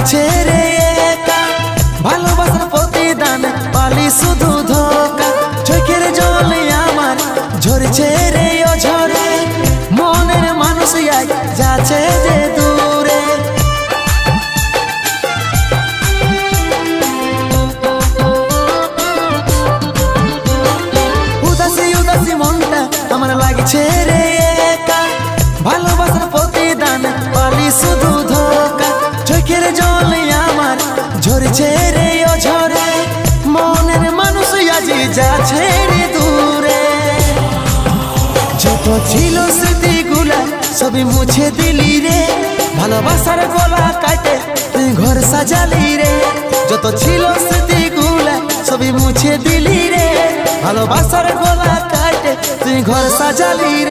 লাগছে রে একা, ভালোবাসার প্রতিদান পালি শুধু ধোকা। চোখের জলে আমার ঝরছে রে ও ঝরে, মনের মানুষ যাচ্ছে যে দূরে। উদাসী উদাসী মনটা আমার লাগছে রে একা, ভালোবাসার প্রতিদান পালি শুধু ধোকা। চোখের জলে আমার ঝরছে রে ও ঝরে, মনের মানুষ আজি যাচ্ছে রে দূরে। যত ছিল স্মৃতিগুলা সবই মুছে দিলি রে, ভালোবাসার গলা কাটে তুই ঘর সাজালি রে। যত ছিল স্মৃতিগুলা সবই মুছে দিলি রে, ভালোবাসার গলা কাটে তুই ঘর সাজালি রে।